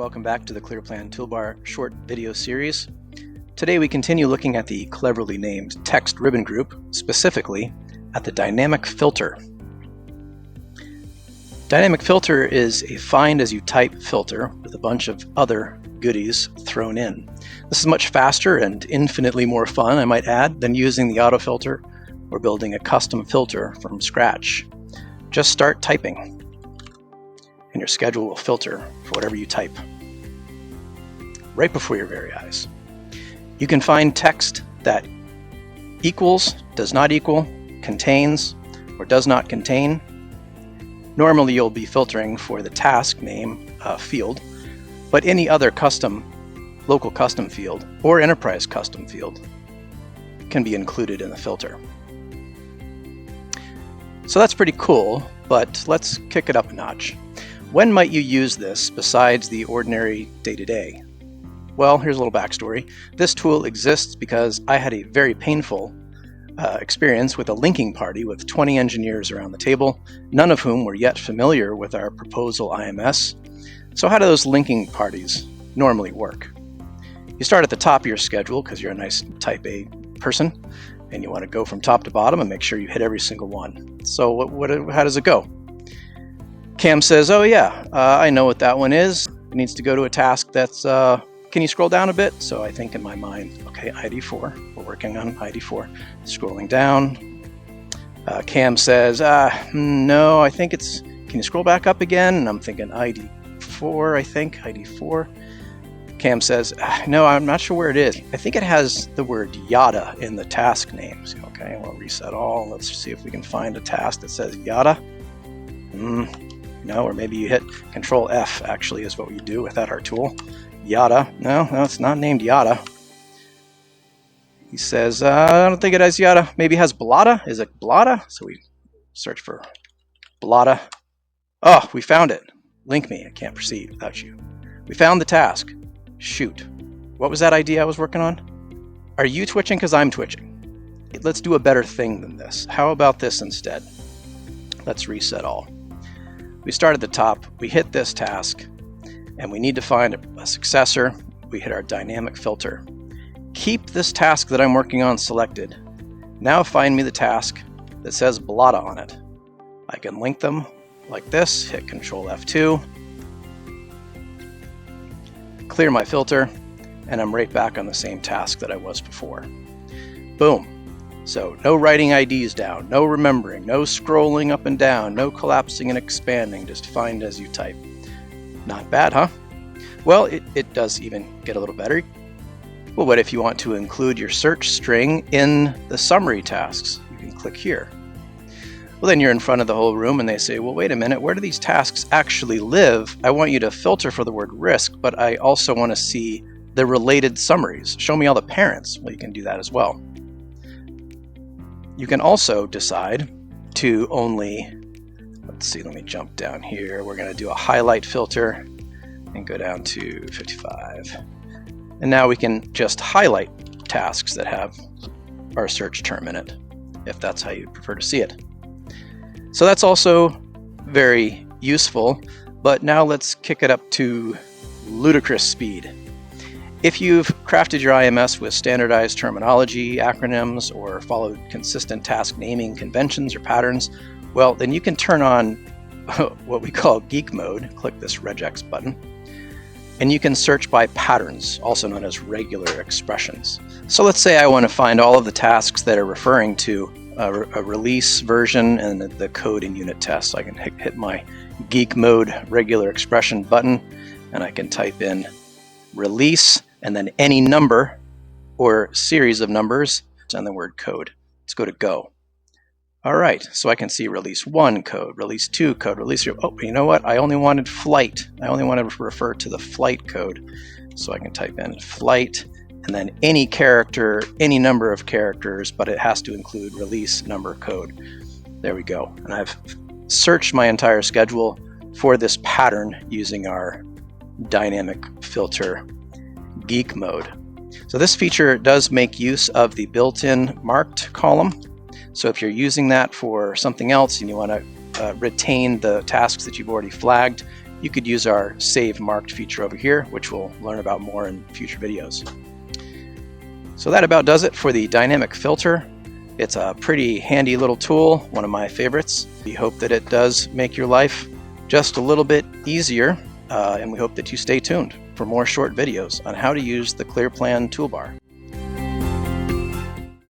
Welcome back to the ClearPlan Toolbar short video series. Today we continue looking at the cleverly named text ribbon group, specifically at the dynamic filter. Dynamic filter is a find as you type filter with a bunch of other goodies thrown in. This is much faster and infinitely more fun, I might add, than using the auto filter or building a custom filter from scratch. Just start typing, and your schedule will filter for whatever you type right before your very eyes. You can find text that equals, does not equal, contains, or does not contain. Normally you'll be filtering for the task name field, but any other local custom field or enterprise custom field can be included in the filter. So that's pretty cool, but let's kick it up a notch. When might you use this besides the ordinary day-to-day? Well, here's a little backstory. This tool exists because I had a very painful experience with a linking party with 20 engineers around the table, none of whom were yet familiar with our proposal IMS. So how do those linking parties normally work? You start at the top of your schedule because you're a nice type A person, and you want to go from top to bottom and make sure you hit every single one. So how does it go? Cam says, oh yeah, I know what that one is. It needs to go to a task that's, can you scroll down a bit? So I think in my mind, okay, ID4, we're working on ID4. Scrolling down. Cam says, no, I think it's, can you scroll back up again? And I'm thinking ID4, I think, ID4. Cam says, no, I'm not sure where it is. I think it has the word 𝗖𝗏 in the task names. Okay, we'll reset all. Let's see if we can find a task that says 𝗖𝗏. No, or maybe you hit Control F, actually, is what we do without our tool. 𝗖𝗏. No, it's not named 𝗖𝗏. He says, I don't think it has 𝗖𝗏. Maybe it has 𝗏𝗏. Is it 𝗏𝗏? So we search for 𝗏𝗏. Oh, we found it. Link me. I can't proceed without you. We found the task. Shoot. What was that idea I was working on? Are you twitching because I'm twitching? Let's do a better thing than this. How about this instead? Let's reset all. We start at the top, we hit this task, and we need to find a successor. We hit our dynamic filter. Keep this task that I'm working on selected. Now find me the task that says 𝗏𝗏 on it. I can link them like this, hit Control F2, clear my filter, and I'm right back on the same task that I was before. Boom. So no writing IDs down, no remembering, no scrolling up and down, no collapsing and expanding, just find as you type. Not bad, huh? Well, it does even get a little better. Well, what if you want to include your search string in the summary tasks? You can click here. Well, then you're in front of the whole room and they say, well, wait a minute, where do these tasks actually live? I want you to filter for the word risk, but I also want to see the related summaries. Show me all the parents. Well, you can do that as well. You can also decide to only, let's see, let me jump down here. We're going to do a highlight filter and go down to 55. And now we can just highlight tasks that have our search term in it, if that's how you prefer to see it. So that's also very useful, but now let's kick it up to ludicrous speed. If you've crafted your IMS with standardized terminology, acronyms, or followed consistent task naming conventions or patterns, well, then you can turn on what we call geek mode, click this regex button, and you can search by patterns, also known as regular expressions. So let's say I want to find all of the tasks that are referring to a release version and the code and unit test. So I can hit my geek mode regular expression button, and I can type in release and then any number or series of numbers and the word code. Let's go to go. All right, so I can see release 1 code, release 2 code, release 3. Oh, you know what? I only wanted flight. I only wanted to refer to the flight code. So I can type in flight and then any character, any number of characters, but it has to include release number code. There we go. And I've searched my entire schedule for this pattern using our dynamic filter geek mode. So this feature does make use of the built-in marked column. So if you're using that for something else and you want to retain the tasks that you've already flagged, you could use our Save Marked feature over here, which we'll learn about more in future videos. So that about does it for the dynamic filter. It's a pretty handy little tool, one of my favorites. We hope that it does make your life just a little bit easier, and we hope that you stay tuned for more short videos on how to use the ClearPlan toolbar.